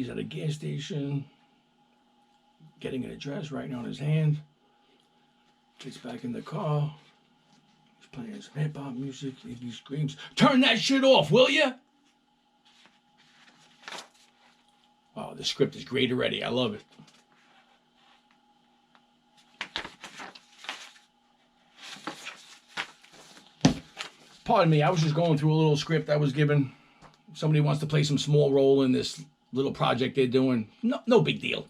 He's at a gas station, getting an address, writing on his hand. Gets back in the car. He's playing some hip-hop music. He screams, "Turn that shit off, will you?" Oh, the script is great already. I love it. Pardon me, I was just going through a little script I was given. Somebody wants to play some small role in this little project they're doing. No big deal.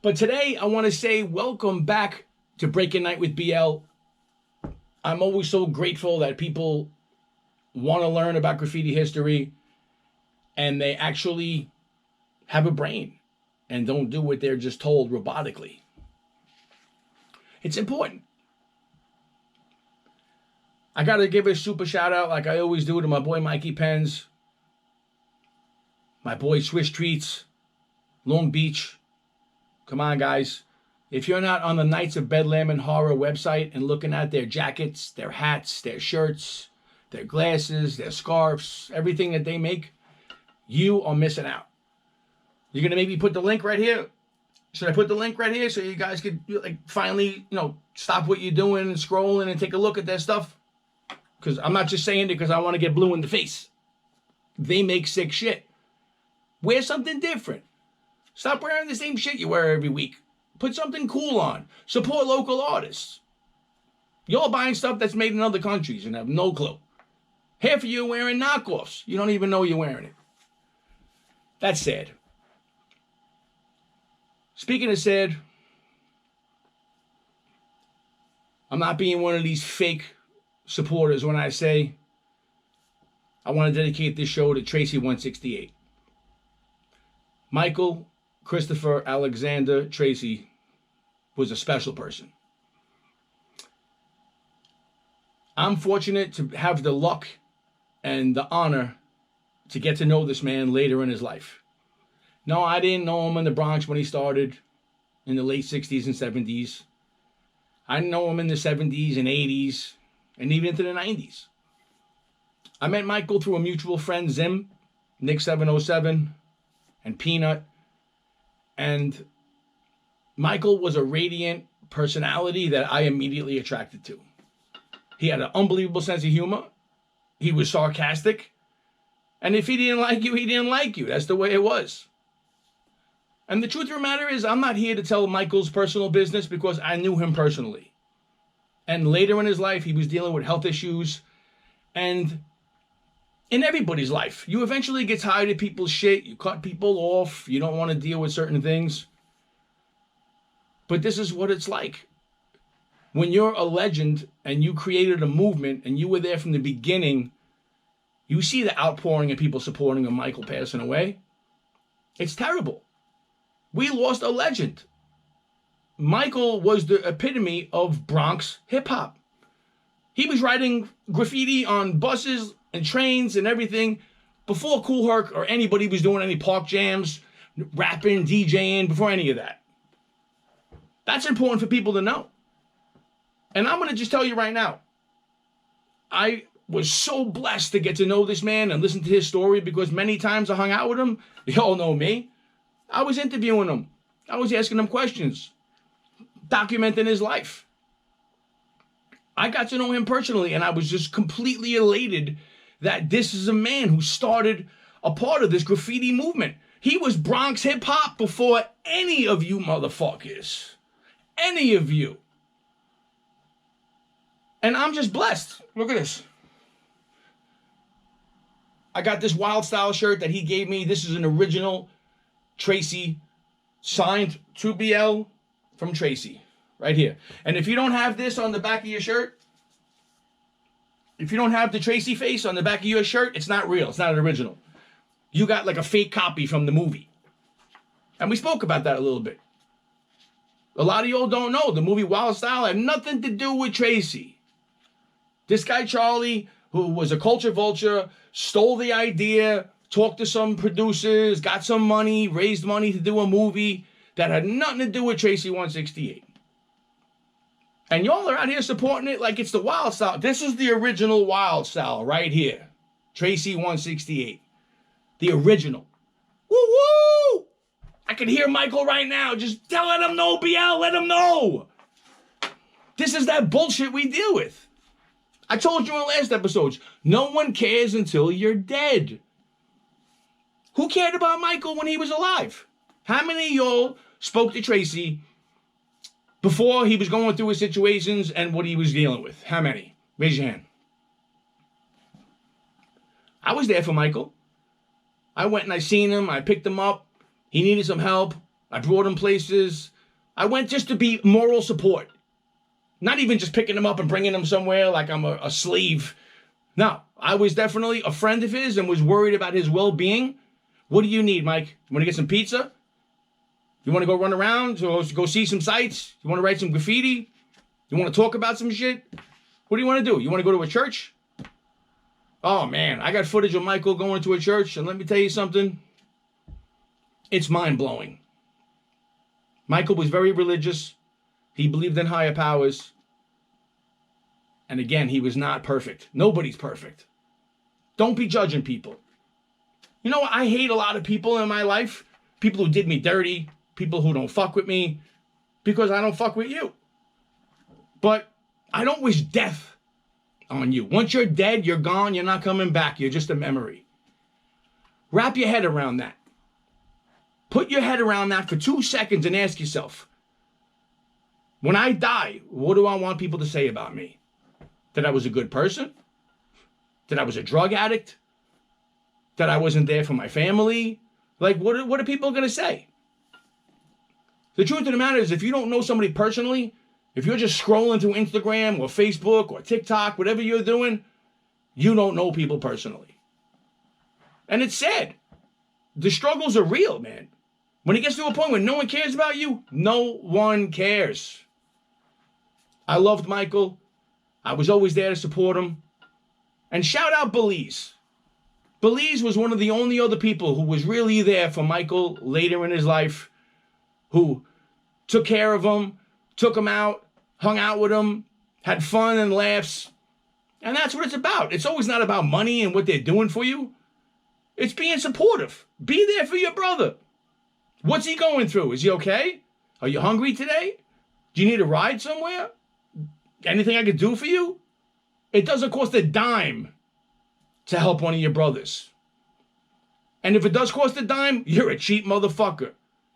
But today, I want to say welcome back to Breaking Night with BL. I'm always so grateful that people want to learn about graffiti history and they actually have a brain and don't do what they're just told robotically. It's important. I got to give a super shout out like I always do to my boy Mikey Pens, my boy Swiss Treats, Long Beach. Come on, guys. If you're not on the Knights of Bedlam and Horror website and looking at their jackets, their hats, their shirts, their glasses, their scarves, everything that they make, you are missing out. You're going to maybe put the link right here. Should I put the link right here so you guys could like finally, stop what you're doing and scrolling and take a look at their stuff? Because I'm not just saying it because I want to get blue in the face. They make sick shit. Wear something different. Stop wearing the same shit you wear every week. Put something cool on. Support local artists. Y'all buying stuff that's made in other countries and have no clue. Half of you are wearing knockoffs. You don't even know you're wearing it. That's sad. Speaking of sad, I'm not being one of these fake supporters when I say I want to dedicate this show to Tracy 168. Michael Christopher Alexander Tracy was a special person. I'm fortunate to have the luck and the honor to get to know this man later in his life. No, I didn't know him in the Bronx when he started in the late 60s and 70s. I didn't know him in the 70s and 80s and even into the 90s. I met Michael through a mutual friend, Zim, Nick 707, and Peanut. And Michael was a radiant personality that I immediately attracted to. He had an unbelievable sense of humor. He was sarcastic. And if he didn't like you, he didn't like you. That's the way it was. And the truth of the matter is, I'm not here to tell Michael's personal business because I knew him personally. And later in his life, he was dealing with health issues. And in everybody's life, you eventually get tired of people's shit. You cut people off. You don't want to deal with certain things. But this is what it's like. When you're a legend and you created a movement and you were there from the beginning, you see the outpouring of people supporting a Michael passing away. It's terrible. We lost a legend. Michael was the epitome of Bronx hip-hop. He was writing graffiti on buses and trains and everything before Kool Herc or anybody was doing any park jams, rapping, DJing, before any of that. That's important for people to know. And I'm going to just tell you right now, I was so blessed to get to know this man and listen to his story because many times I hung out with him. You all know me. I was interviewing him. I was asking him questions, documenting his life. I got to know him personally, and I was just completely elated that this is a man who started a part of this graffiti movement. He was Bronx hip-hop before any of you motherfuckers. Any of you. And I'm just blessed. Look at this. I got this Wild Style shirt that he gave me. This is an original Tracy, signed to BL from Tracy. Right here. And if you don't have this on the back of your shirt, if you don't have the Tracy face on the back of your shirt, it's not real. It's not an original. You got like a fake copy from the movie. And we spoke about that a little bit. A lot of y'all don't know the movie Wild Style had nothing to do with Tracy. This guy Charlie, who was a culture vulture, stole the idea, talked to some producers, got some money, raised money to do a movie that had nothing to do with Tracy 168. And y'all are out here supporting it like it's the Wild Style. This is the original Wild Style right here. Tracy 168. The original. can hear Michael right now. Just let him know, BL. Let him know. This is that bullshit we deal with. I told you in last episodes, no one cares until you're dead. Who cared about Michael when he was alive? How many of y'all spoke to Tracy before he was going through his situations and what he was dealing with? How many? Raise your hand. I was there for Michael. I went and I seen him. I picked him up. He needed some help. I brought him places. I went just to be moral support. Not even just picking him up and bringing him somewhere like I'm a slave. No, I was definitely a friend of his and was worried about his well-being. What do you need, Mike? You want to get some pizza? You want to go run around? So go see some sights? You want to write some graffiti? You want to talk about some shit? What do you want to do? You want to go to a church? Oh, man, I got footage of Michael going to a church, and let me tell you something. It's mind-blowing. Michael was very religious. He believed in higher powers. And again, he was not perfect. Nobody's perfect. Don't be judging people. You know what? I hate a lot of people in my life. People who did me dirty. People who don't fuck with me. Because I don't fuck with you. But I don't wish death on you. Once you're dead, you're gone. You're not coming back. You're just a memory. Wrap your head around that. Put your head around that for 2 seconds and ask yourself, when I die, what do I want people to say about me? That I was a good person? That I was a drug addict? That I wasn't there for my family? Like, what are people going to say? The truth of the matter is, if you don't know somebody personally, if you're just scrolling through Instagram or Facebook or TikTok, whatever you're doing, you don't know people personally. And it's sad. The struggles are real, man. When it gets to a point where no one cares about you, no one cares. I loved Michael. I was always there to support him. And shout out Belize. Belize was one of the only other people who was really there for Michael later in his life, who took care of him, took him out, hung out with him, had fun and laughs. And that's what it's about. It's always not about money and what they're doing for you. It's being supportive. Be there for your brother. What's he going through? Is he okay? Are you hungry today? Do you need a ride somewhere? Anything I could do for you? It doesn't cost a dime to help one of your brothers. And if it does cost a dime, you're a cheap motherfucker.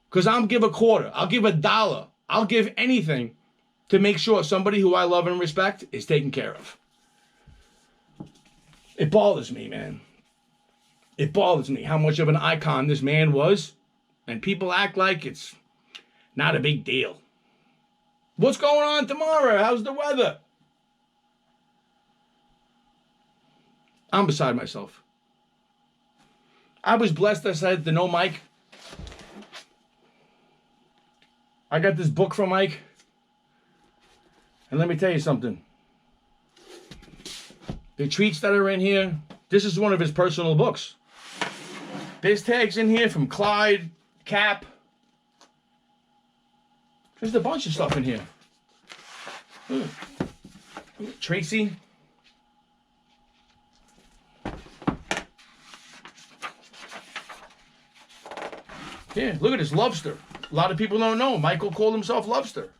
Because I'll give a quarter. I'll give $1. I'll give anything to make sure somebody who I love and respect is taken care of. It bothers me, man. It bothers me how much of an icon this man was. And people act like it's not a big deal. What's going on tomorrow? How's the weather? I'm beside myself. I was blessed, I said, to know Mike. I got this book from Mike. And let me tell you something. The treats that are in here, this is one of his personal books. There's tags in here from Clyde, Cap. There's a bunch of stuff in here. Tracy. Here, look at this, Lobster. A lot of people don't know. Michael called himself Lobster.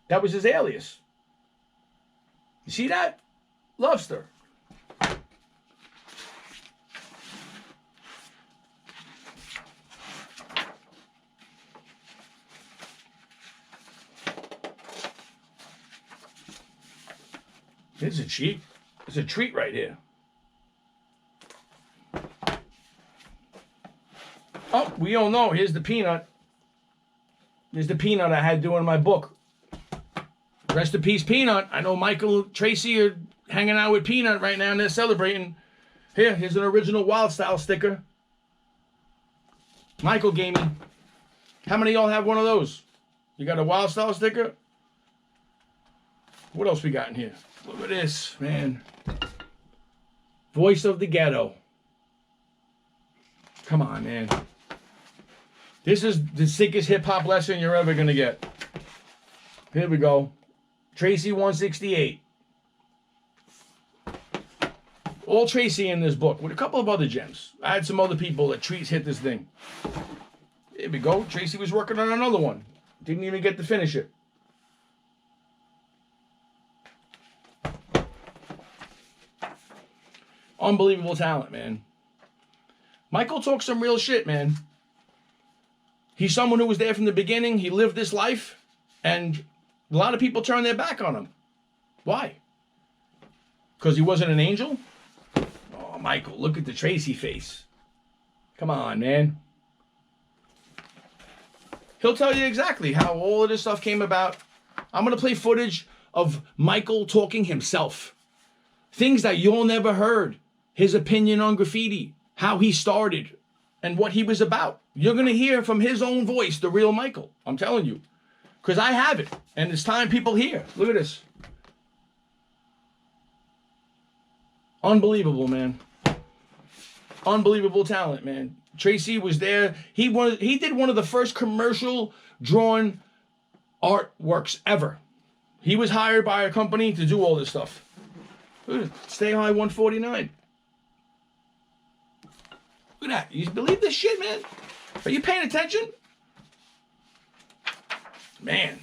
That was his alias. You see that? Lobster. It's a treat. It's a treat right here. Oh, we all know. Here's the peanut. Here's the peanut I had doing my book. Rest in peace, Peanut. I know Michael, Tracy are hanging out with Peanut right now and they're celebrating. Here's an original Wild Style sticker. Michael gave me. How many of y'all have one of those? You got a Wild Style sticker? What else we got in here? Look at this, man. Voice of the Ghetto. Come on, man. This is the sickest hip-hop lesson you're ever going to get. Here we go. Tracy 168. All Tracy in this book with a couple of other gems. I had some other people that treats hit this thing. There we go. Tracy was working on another one. Didn't even get to finish it. Unbelievable talent, man. Michael talks some real shit, man. He's someone who was there from the beginning. He lived this life. And a lot of people turn their back on him. Why? Because he wasn't an angel? Oh, Michael, look at the Tracy face. Come on, man. He'll tell you exactly how all of this stuff came about. I'm going to play footage of Michael talking himself. Things that you'll never heard. His opinion on graffiti. How he started. And what he was about. You're going to hear from his own voice the real Michael. I'm telling you. Because I have it. And it's time people hear. Look at this. Unbelievable, man. Unbelievable talent, man. Tracy was there. He did one of the first commercial drawn artworks ever. He was hired by a company to do all this stuff. Stay High 149. Look at that. You believe this shit, man? Are you paying attention? Man.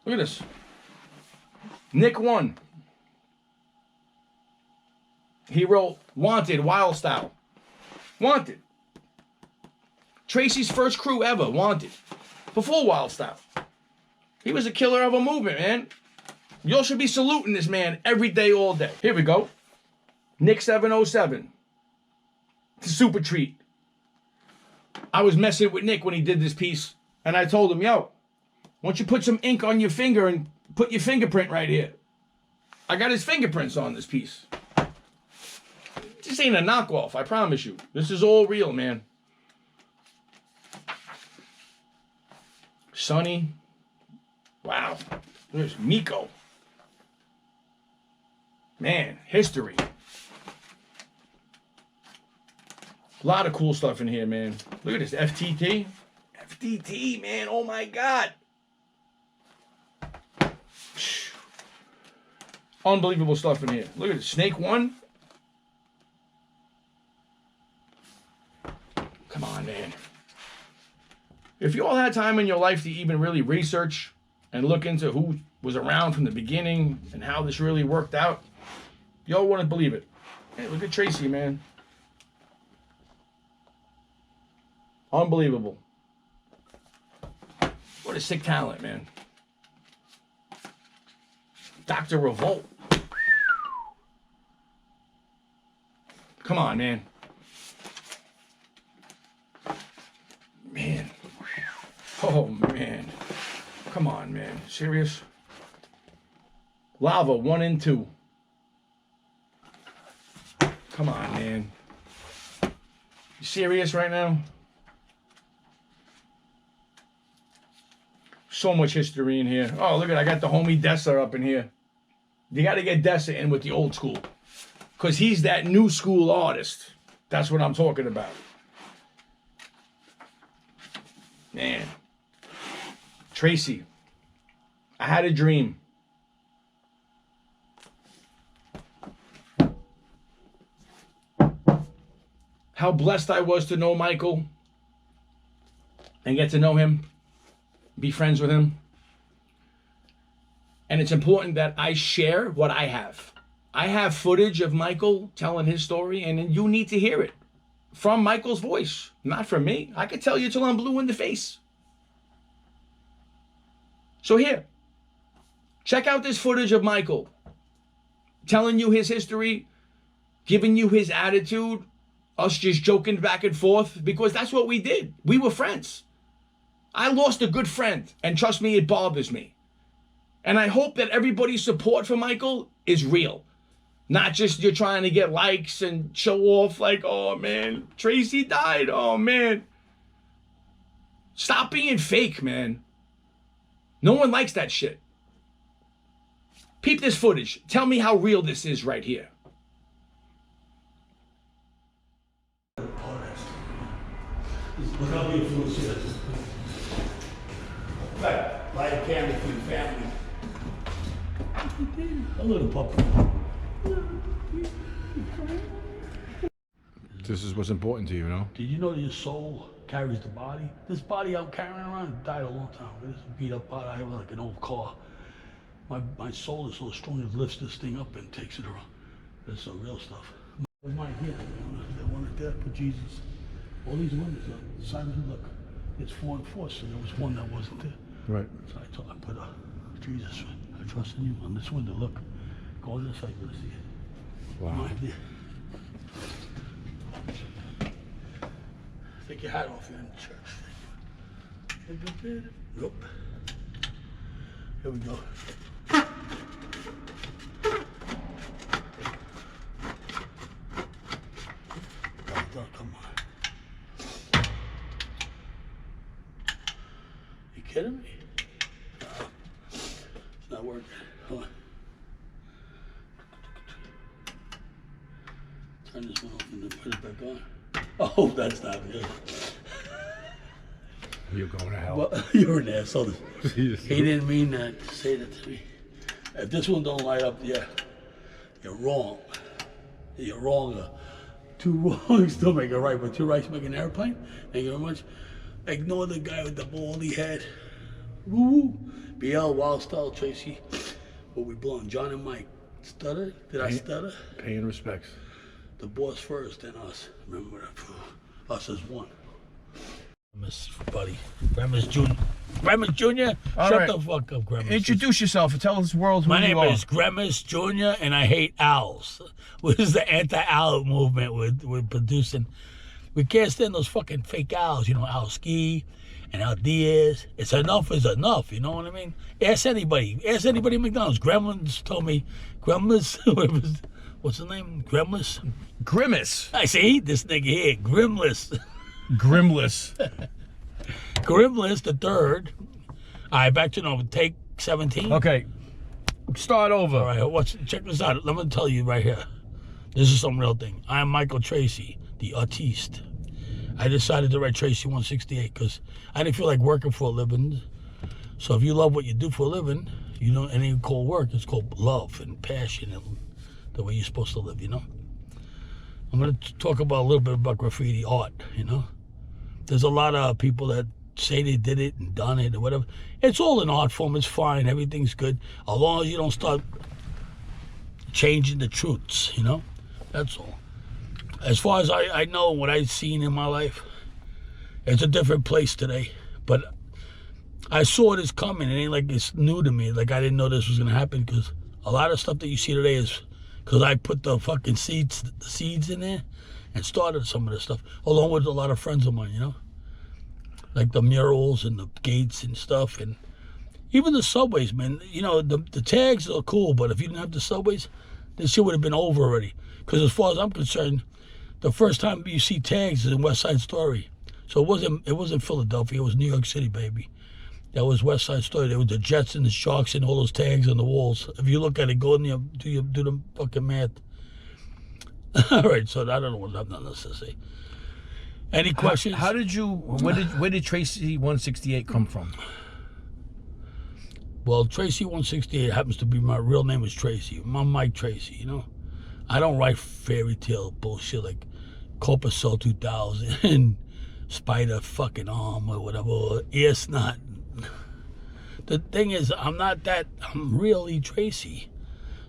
Look at this. Nick 1. He wrote Wanted, Wild Style. Wanted. Tracy's first crew ever, Wanted. Before Wild Style. He was a killer of a movement, man. Y'all should be saluting this man every day, all day. Here we go. Nick 707. It's a super treat. I was messing with Nick when he did this piece, and I told him, yo, why don't you put some ink on your finger and put your fingerprint right here. I got his fingerprints on this piece. This ain't a knockoff, I promise you. This is all real, man. Sonny. Wow. There's Miko. Man, history. A lot of cool stuff in here, man. Look at this, FTT. FTT, man, oh my God. Unbelievable stuff in here. Look at it, Snake 1. Come on, man. If you all had time in your life to even really research and look into who was around from the beginning and how this really worked out, y'all wouldn't believe it. Hey, look at Tracy, man. Unbelievable. What a sick talent, man. Dr. Revolt. Come on, man. Man. Oh, man. Come on, man. Serious? Lava 1 and 2. Come on, man. You serious right now? So much history in here. Oh, look at, I got the homie Dessa up in here. You got to get Dessa in with the old school. Because he's that new school artist. That's what I'm talking about. Man. Tracy. I had a dream. How blessed I was to know Michael. And get to know him. Be friends with him. And it's important that I share what I have. I have footage of Michael telling his story, and you need to hear it from Michael's voice, not from me. I could tell you till I'm blue in the face. So here, check out this footage of Michael telling you his history, giving you his attitude, us just joking back and forth, because that's what we did. We were friends. I lost a good friend, and trust me, it bothers me. And I hope that everybody's support for Michael is real. Not just you're trying to get likes and show off like, oh man, Tracy died, oh man. Stop being fake, man. No one likes that shit. Peep this footage. Tell me how real this is right here. Look how beautiful this is. Right, light a candle for your family. A little puppy. This is what's important to you, you know? Did you know your soul carries the body. This body I'm carrying around died a long time ago. This beat up body, I have like an old car. My soul is so strong it lifts this thing up and takes it around. That's some real stuff. There's mine here. They wanted there, put Jesus. All these windows are Simon, look. It's 4 and 4, so there was one that wasn't there. Right. So I put Jesus, I trust in you on this window. Look, go on this side, you're gonna see it. Wow. Right there. Take your hat off, you're in church. Nope. Here we go. Come on. You kidding me? No. It's not working. Hold on. Turn this one off and then put it back on. Oh, that's not good. You're going to hell. Well, you're an asshole. He didn't mean that to say that to me. If this one don't light up, yeah, you're wrong. You're wrong. Two wrongs don't make a right, but two rights make an airplane. Thank you very much. Ignore the guy with the baldy head. Woo! BL, Wild Style, Tracy. What we blowing? John and Mike. Stutter? Did I stutter? Paying respects. The boss first, then us. Remember that? Us as one. Miss Buddy. Grandma's Junior. Grandma's Junior? All Shut right. the fuck up, Grandma's. Introduce yourself and tell this world who My you name are. is Grandma's Junior, and I hate owls. What is the anti-owl movement we're producing? We can't stand those fucking fake owls, you know, Al Ski and Al Diaz. It's enough is enough, you know what I mean? Ask anybody at McDonald's. Gremlins told me, Gremlins, what's the name? Gremlins? Grimace. I see, this nigga here, Grimless. Grimless. Grimless the third. All right, back to normal. Take 17. Okay. Start over. All right, check this out. Let me tell you right here. This is some real thing. I am Michael Tracy, the artiste. I decided to write Tracy 168 because I didn't feel like working for a living. So if you love what you do for a living, you know, it ain't called work. It's called love and passion and the way you're supposed to live, you know? I'm going to talk about a little bit about graffiti art, you know? There's a lot of people that say they did it and done it or whatever. It's all an art form. It's fine. Everything's good. As long as you don't start changing the truths, you know? That's all. As far as I know, what I've seen in my life, it's a different place today. But I saw this coming. It ain't like it's new to me. Like I didn't know this was going to happen because a lot of stuff that you see today is because I put the fucking seeds in there and started some of this stuff, along with a lot of friends of mine, you know? Like the murals and the gates and stuff, and even the subways, man. You know, the tags are cool, but if you didn't have the subways, this shit would have been over already. Because as far as I'm concerned, the first time you see tags is in West Side Story. So it wasn't Philadelphia, it was New York City, baby. That was West Side Story. There was the Jets and the Sharks and all those tags on the walls. If you look at it, go in there, do the fucking math. All right, so I don't know what I've done this to say. Any questions? Where did Tracy 168 come from? Well, Tracy 168 happens to be my real name is Tracy. I'm Mike Tracy, you know? I don't write fairy tale bullshit like Corpuscle 2000 and Spider fucking arm or whatever, or ear snot. The thing is, I'm really Tracy.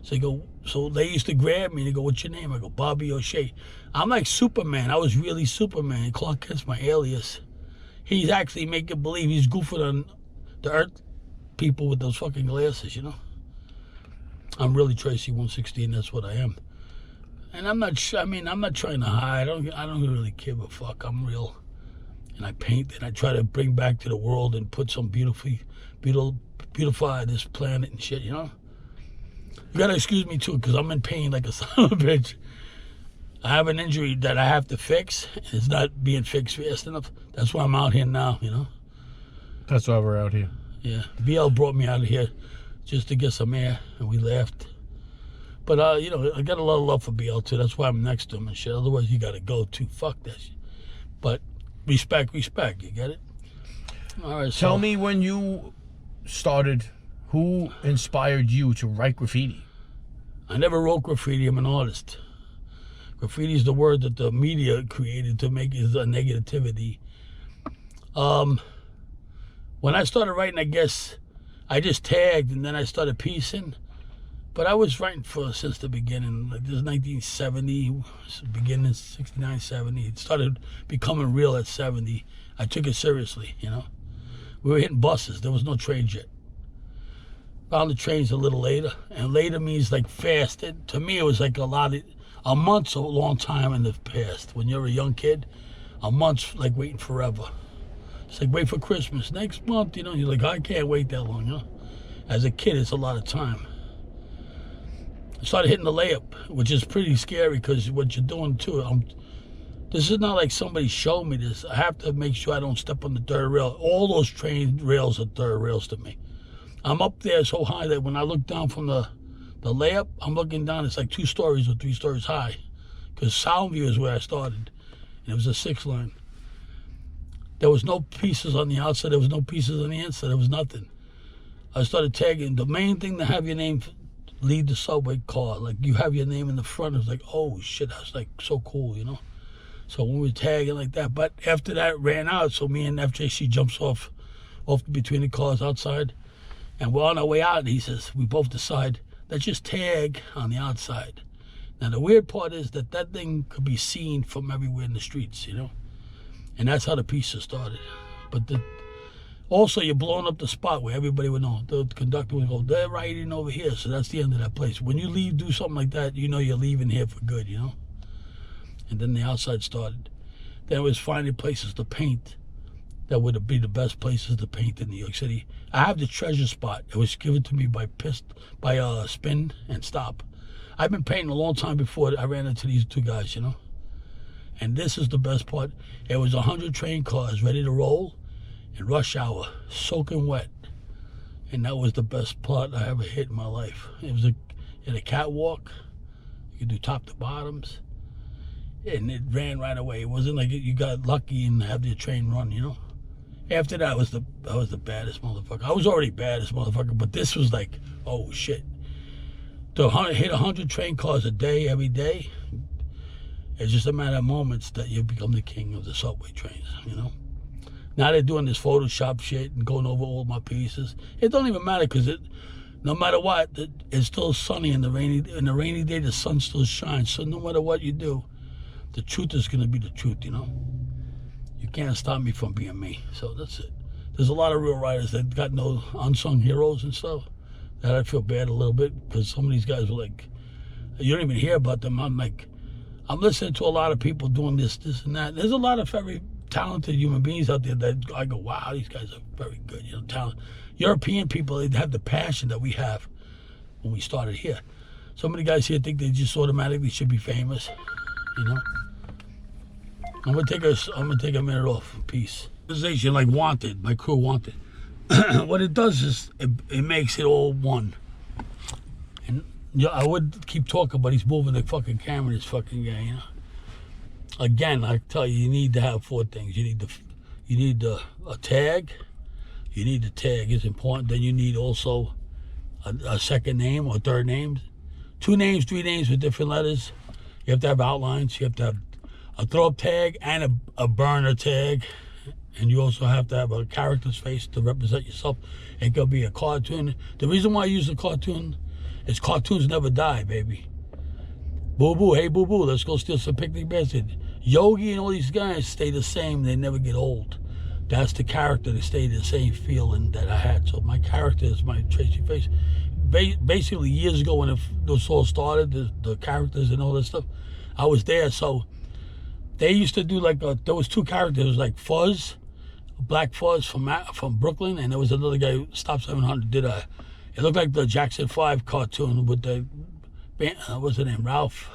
So they used to grab me and they go, what's your name? I go, Bobby O'Shea. I'm like Superman. I was really Superman. Clark Kent's my alias. He's actually making believe he's goofing on the Earth people with those fucking glasses, you know? I'm really Tracy 160, and that's what I am. And I'm not trying to hide. I don't really give a fuck. I'm real. And I paint and I try to bring back to the world and put some beautify this planet and shit, you know? You gotta excuse me too, because I'm in pain like a son of a bitch. I have an injury that I have to fix, and it's not being fixed fast enough. That's why I'm out here now, you know? That's why we're out here. Yeah, BL brought me out of here just to get some air, and we laughed. But, you know, I got a lot of love for BL too. That's why I'm next to him and shit. Otherwise, you gotta go too. Fuck that shit. But respect, you get it? All right, Tell me when you started, who inspired you to write graffiti? I never wrote graffiti. I'm an artist. Graffiti is the word that the media created to make it a negativity. When I started writing, I guess I just tagged and then I started piecing. But I was writing since the beginning. Like this is 1970, beginning 69, 70. It started becoming real at 70. I took it seriously, you know. We were hitting buses. There was no trains yet. Found the trains a little later. And later means like fast. To me, it was like a month's a long time in the past. When you're a young kid, a month's like waiting forever. It's like wait for Christmas. Next month, you know, you're like, I can't wait that long, you know. As a kid, it's a lot of time. I started hitting the layup, which is pretty scary because what you're doing too. This is not like somebody showed me this. I have to make sure I don't step on the third rail. All those train rails are third rails to me. I'm up there so high that when I look down from the layup, I'm looking down. It's like 2 stories or 3 stories high, because Soundview is where I started, and it was a 6 line. There was no pieces on the outside. There was no pieces on the inside. There was nothing. I started tagging. The main thing to have your name lead the subway car, like you have your name in the front. It was like, oh shit, that's like so cool, you know. So when we were tagging like that, but after that ran out, so me and FJC jumps off between the cars outside, and we're on our way out, and he says, we both decide, let's just tag on the outside. Now the weird part is that thing could be seen from everywhere in the streets, you know, and that's how the pieces started. But also, you're blowing up the spot where everybody would know. The conductor would go, they're riding over here, so that's the end of that place. When you leave, do something like that, you know you're leaving here for good, you know? And then the outside started. Then it was finding places to paint that would be the best places to paint in New York City. I have the treasure spot. It was given to me by Spin and Stop. I've been painting a long time before I ran into these 2 guys, you know? And this is the best part. It was 100 train cars ready to roll in rush hour, soaking wet, and that was the best plot I ever hit in my life. It was in a catwalk. You could do top to bottoms, and it ran right away. It wasn't like you got lucky and had your train run, you know. After that, I was the baddest motherfucker. I was already baddest motherfucker, but this was like, oh shit. To hit 100 train cars a day, every day, it's just a matter of moments that you become the king of the subway trains, you know. Now they're doing this Photoshop shit and going over all my pieces. It don't even matter because no matter what, it's still sunny in the rainy day. The sun still shines. So no matter what you do, the truth is going to be the truth. You know, you can't stop me from being me. So that's it. There's a lot of real writers that got no unsung heroes and stuff. That I feel bad a little bit because some of these guys were like, you don't even hear about them. I'm listening to a lot of people doing this and that. There's a lot of very talented human beings out there that I go, wow, these guys are very good, you know, talent. European people, they have the passion that we have when we started here. So many guys here think they just automatically should be famous, you know. I'm gonna take a minute off. Peace. Organization like Wanted, my crew Wanted. What it does is it makes it all one. And yeah, I would keep talking, but he's moving the fucking camera, this fucking guy, you know. Again, I tell you, you need to have 4 things. You need a tag. You need the tag is important. Then you need also a second name or third name. 2 names, 3 names with different letters. You have to have outlines. You have to have a throw-up tag and a burner tag. And you also have to have a character's face to represent yourself. It could be a cartoon. The reason why I use a cartoon is cartoons never die, baby. Boo-boo, hey boo-boo, let's go steal some picnic basket. Yogi and all these guys stay the same. They never get old. That's the character. They stay the same feeling that I had. So my character is my Tracy face. Basically, years ago when this all started, the characters and all that stuff, I was there. So they used to do like, there was 2 characters, like Fuzz, Black Fuzz from Brooklyn, and there was another guy, Stop 700, it looked like the Jackson 5 cartoon with the, what's his name, Ralph.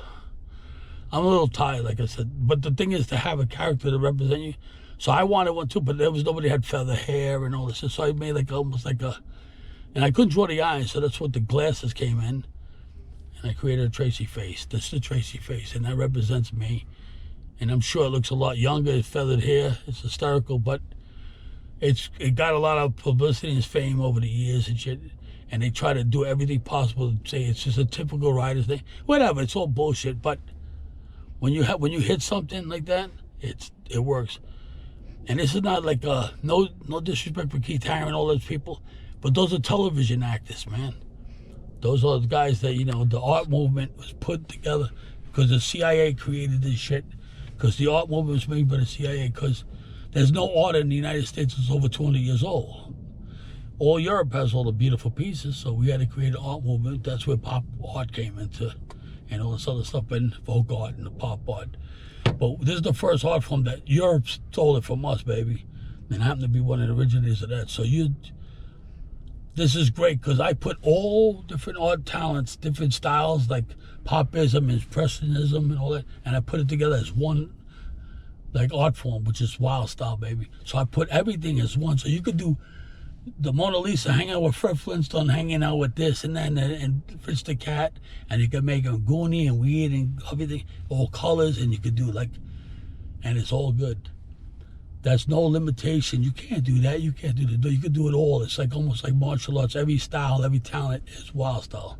I'm a little tired, like I said, but the thing is to have a character to represent you. So I wanted one too, but there was nobody had feather hair and all this. So I made like almost like and I couldn't draw the eyes, so that's what the glasses came in. And I created a Tracy face. That's the Tracy face, and that represents me. And I'm sure it looks a lot younger, feathered hair. It's hysterical, but it got a lot of publicity and fame over the years and shit. And they try to do everything possible to say it's just a typical writer's thing. Whatever, it's all bullshit. But when you hit something like that, it works. And this is not like no disrespect for Keith Haring and all those people, but those are television actors, man. Those are the guys that, you know, the art movement was put together because the CIA created this shit. Because the art movement was made by the CIA. Because there's no art in the United States that's over 200 years old. All Europe has all the beautiful pieces, so we had to create an art movement. That's where pop art came into, and all this other stuff, and folk art and the pop art. But this is the first art form that Europe stole it from us, baby. And I happen to be one of the originators of that. So this is great because I put all different art talents, different styles like popism, impressionism, and all that, and I put it together as one like art form, which is wild style, baby. So I put everything as one. So you could do the Mona Lisa hanging out with Fred Flintstone, hanging out with this and then and Fritz the Cat, and you could make them goony and weird and everything, all colors, and you could do like, and it's all good. That's no limitation. You can't do that. You can't do that. You can do it all. It's like almost like martial arts. Every style, every talent is wild style.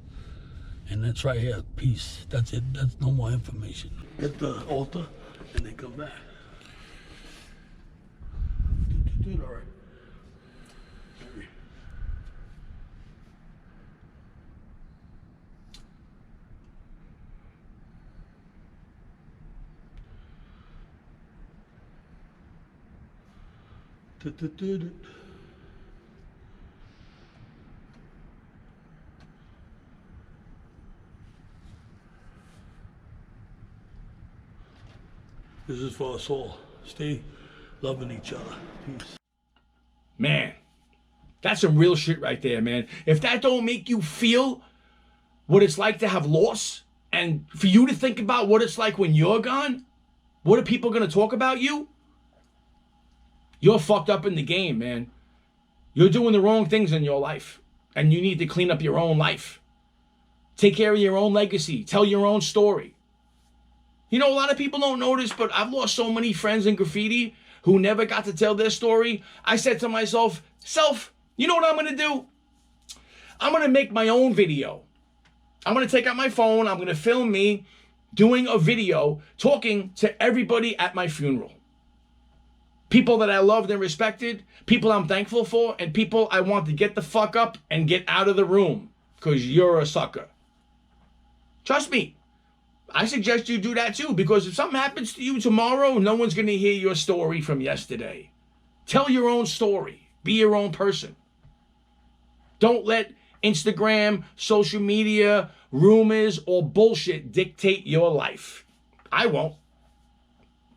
And that's right here. Peace. That's it. That's no more information. Hit the altar and then come back. All right. This is for us all. Stay loving each other. Peace. Man, that's some real shit right there, man. If that don't make you feel what it's like to have loss, and for you to think about what it's like when you're gone, what are people going to talk about you? You're fucked up in the game, man. You're doing the wrong things in your life, and you need to clean up your own life. Take care of your own legacy. Tell your own story. You know, a lot of people don't know this, but I've lost so many friends in graffiti who never got to tell their story. I said to myself, you know what I'm going to do? I'm going to make my own video. I'm going to take out my phone. I'm going to film me doing a video talking to everybody at my funeral. People that I loved and respected, people I'm thankful for, and people I want to get the fuck up and get out of the room because you're a sucker. Trust me. I suggest you do that too, because if something happens to you tomorrow, no one's going to hear your story from yesterday. Tell your own story. Be your own person. Don't let Instagram, social media, rumors, or bullshit dictate your life. I won't.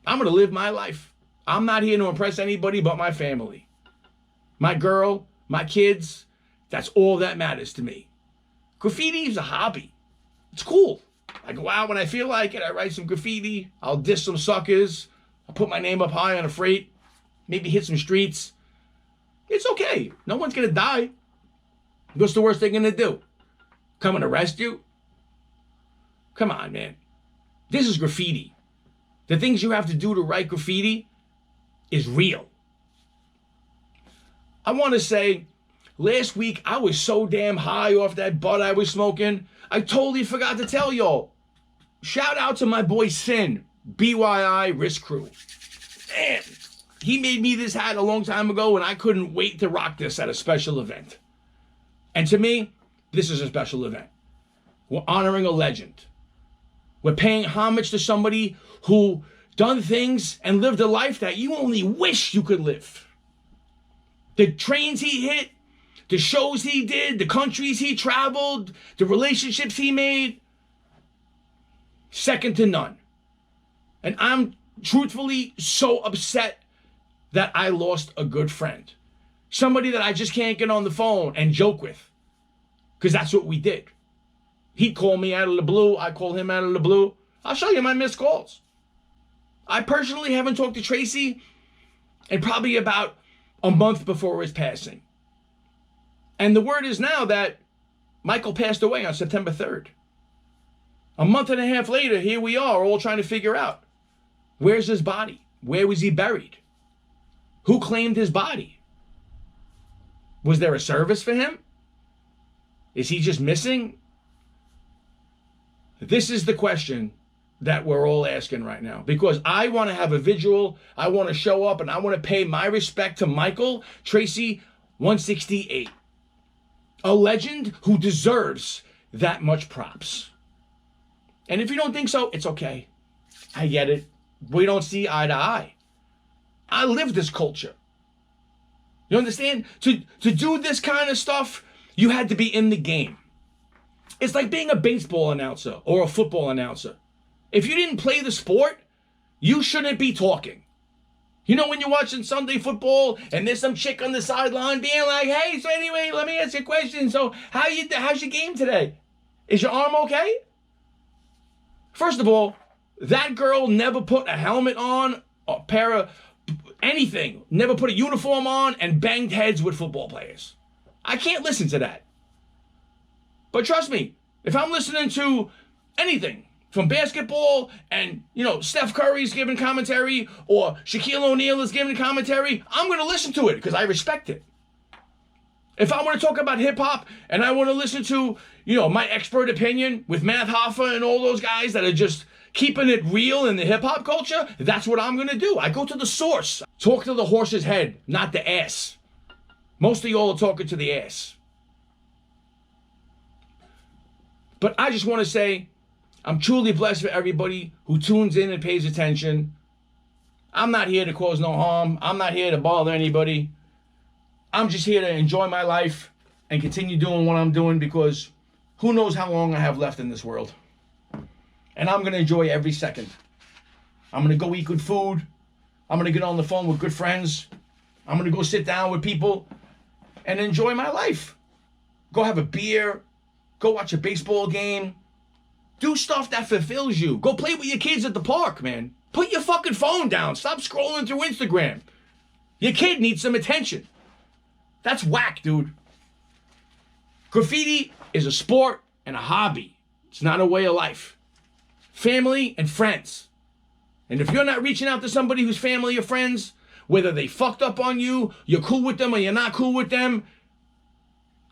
I'm going to live my life. I'm not here to impress anybody but my family. My girl, my kids, that's all that matters to me. Graffiti is a hobby. It's cool. I go out when I feel like it. I write some graffiti. I'll diss some suckers. I'll put my name up high on a freight. Maybe hit some streets. It's okay. No one's going to die. What's the worst they're going to do? Come and arrest you? Come on, man. This is graffiti. The things you have to do to write graffiti is real. I want to say, last week I was so damn high off that bud I was smoking, I totally forgot to tell y'all. Shout out to my boy Sin, BYI Risk Crew. Man, he made me this hat a long time ago and I couldn't wait to rock this at a special event. And to me, this is a special event. We're honoring a legend. We're paying homage to somebody who done things and lived a life that you only wish you could live. The trains he hit, the shows he did, the countries he traveled, the relationships he made, second to none. And I'm truthfully so upset that I lost a good friend. Somebody that I just can't get on the phone and joke with. Because that's what we did. He'd call me out of the blue. I call him out of the blue. I'll show you my missed calls. I personally haven't talked to Tracy in probably about a month before his passing. And the word is now that Michael passed away on September 3rd. A month and a half later, here we are all trying to figure out, where's his body? Where was he buried? Who claimed his body? Was there a service for him? Is he just missing? This is the question that we're all asking right now, because I want to have a visual. I want to show up and I want to pay my respect to Michael Tracy 168, a legend who deserves that much props. And if you don't think so, it's okay. I get it. We don't see eye to eye. I live this culture. You understand? To do this kind of stuff, you had to be in the game. It's like being a baseball announcer or a football announcer. If you didn't play the sport, you shouldn't be talking. You know, when you're watching Sunday football and there's some chick on the sideline being like, hey, so anyway, let me ask you a question. So how's your game today? Is your arm okay? First of all, that girl never put a helmet on, a pair of anything, never put a uniform on and banged heads with football players. I can't listen to that. But trust me, if I'm listening to anything from basketball and, you know, Steph Curry's giving commentary or Shaquille O'Neal is giving commentary, I'm going to listen to it because I respect it. If I want to talk about hip hop and I want to listen to, you know, my expert opinion with Math Hoffa and all those guys that are just keeping it real in the hip hop culture, that's what I'm going to do. I go to the source. Talk to the horse's head, not the ass. Most of y'all are talking to the ass. But I just want to say, I'm truly blessed for everybody who tunes in and pays attention. I'm not here to cause no harm. I'm not here to bother anybody. I'm just here to enjoy my life and continue doing what I'm doing, because who knows how long I have left in this world. And I'm going to enjoy every second. I'm going to go eat good food. I'm going to get on the phone with good friends. I'm going to go sit down with people and enjoy my life. Go have a beer. Go watch a baseball game. Do stuff that fulfills you. Go play with your kids at the park, man. Put your fucking phone down. Stop scrolling through Instagram. Your kid needs some attention. That's whack, dude. Graffiti is a sport and a hobby. It's not a way of life. Family and friends. And if you're not reaching out to somebody who's family or friends, whether they fucked up on you, you're cool with them or you're not cool with them,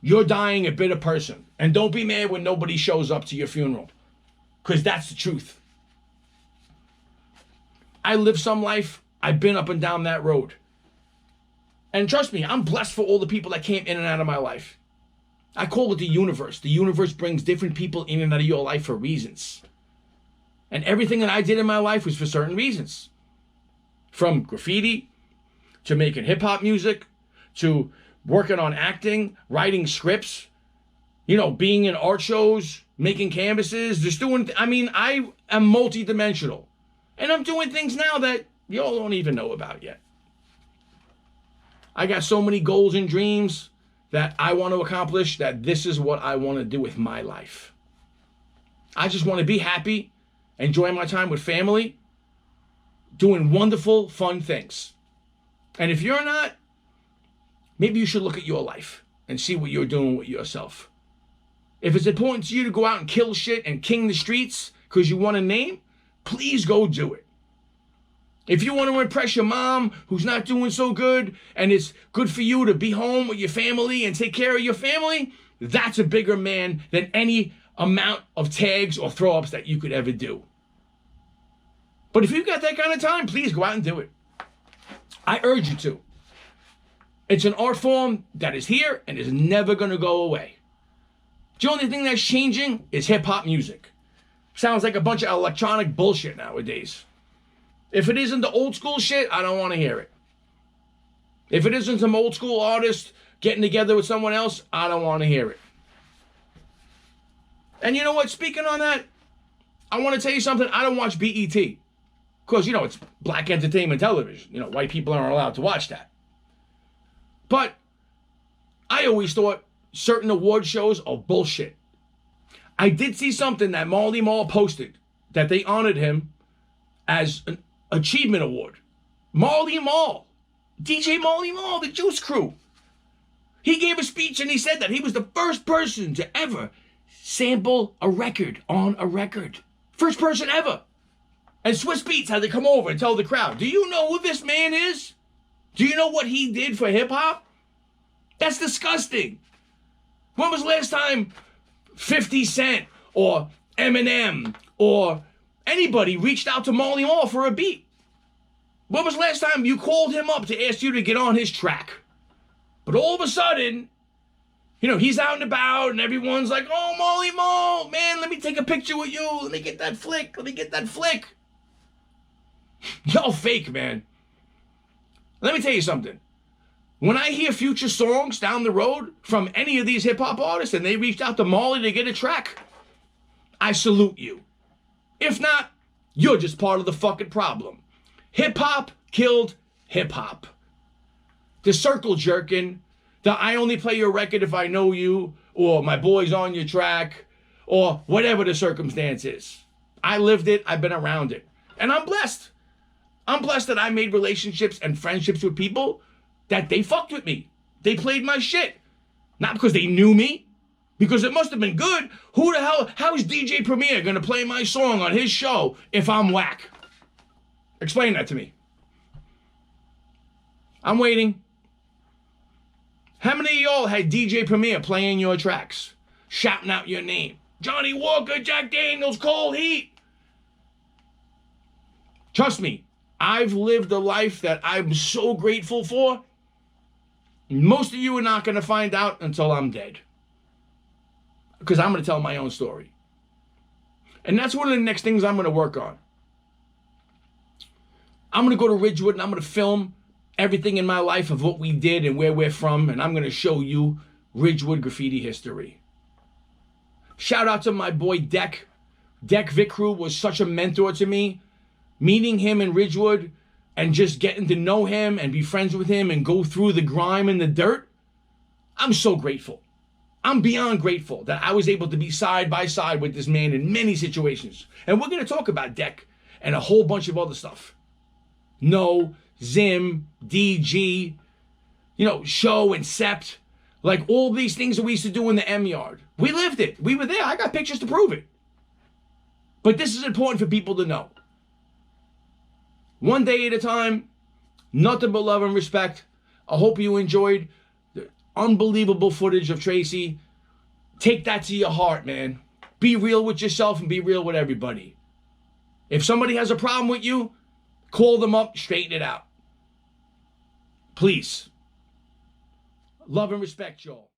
you're dying a bitter person. And don't be mad when nobody shows up to your funeral, because that's the truth. I live some life. I've been up and down that road. And trust me, I'm blessed for all the people that came in and out of my life. I call it the universe. The universe brings different people in and out of your life for reasons. And everything that I did in my life was for certain reasons. From graffiti, to making hip-hop music, to working on acting, writing scripts, you know, being in art shows, making canvases, just doing, I am multi-dimensional. And I'm doing things now that y'all don't even know about yet. I got so many goals and dreams that I want to accomplish, that this is what I want to do with my life. I just want to be happy, enjoy my time with family, doing wonderful, fun things. And if you're not, maybe you should look at your life and see what you're doing with yourself. If it's important to you to go out and kill shit and king the streets because you want a name, please go do it. If you want to impress your mom who's not doing so good, and it's good for you to be home with your family and take care of your family, that's a bigger man than any amount of tags or throw-ups that you could ever do. But if you've got that kind of time, please go out and do it. I urge you to. It's an art form that is here and is never going to go away. The only thing that's changing is hip-hop music. Sounds like a bunch of electronic bullshit nowadays. If it isn't the old school shit, I don't want to hear it. If it isn't some old school artist getting together with someone else, I don't want to hear it. And you know what? Speaking on that, I want to tell you something. I don't watch BET. Because, you know, it's black entertainment television. You know, white people aren't allowed to watch that. But I always thought certain award shows are bullshit. I did see something that Marley posted, that they honored him as an achievement award. Marl, DJ Marley, the Juice Crew. He gave a speech and he said that he was the first person to ever sample a record on a record. First person ever. And Swiss Beats had to come over and tell the crowd, do you know who this man is? Do you know what he did for hip hop? That's disgusting. When was the last time 50 Cent or Eminem or anybody reached out to Marley Marl for a beat? When was the last time you called him up to ask you to get on his track? But all of a sudden, you know, he's out and about and everyone's like, oh, Marley Marl, man, let me take a picture with you. Let me get that flick. Let me get that flick. Y'all fake, man. Let me tell you something. When I hear future songs down the road from any of these hip-hop artists and they reached out to Marley to get a track, I salute you. If not, you're just part of the fucking problem. Hip-hop killed hip-hop. The circle jerking, the I only play your record if I know you, or my boy's on your track, or whatever the circumstance is. I lived it, I've been around it. And I'm blessed. I'm blessed that I made relationships and friendships with people that they fucked with me. They played my shit. Not because they knew me, because it must have been good. Who the hell, how is DJ Premier gonna play my song on his show if I'm whack? Explain that to me. I'm waiting. How many of y'all had DJ Premier playing your tracks? Shouting out your name. Johnny Walker, Jack Daniels, Cold Heat. Trust me, I've lived a life that I'm so grateful for. Most of you are not going to find out until I'm dead. Because I'm going to tell my own story. And that's one of the next things I'm going to work on. I'm going to go to Ridgewood and I'm going to film everything in my life of what we did and where we're from. And I'm going to show you Ridgewood graffiti history. Shout out to my boy Deck. Deck Vicrew was such a mentor to me. Meeting him in Ridgewood and just getting to know him and be friends with him and go through the grime and the dirt. I'm so grateful. I'm beyond grateful that I was able to be side by side with this man in many situations. And we're going to talk about Deck and a whole bunch of other stuff. No, Zim, DG, you know, Show and Sept. Like all these things that we used to do in the M Yard. We lived it. We were there. I got pictures to prove it. But this is important for people to know. One day at a time, nothing but love and respect. I hope you enjoyed the unbelievable footage of Tracy. Take that to your heart, man. Be real with yourself and be real with everybody. If somebody has a problem with you, call them up, straighten it out. Please. Love and respect, y'all.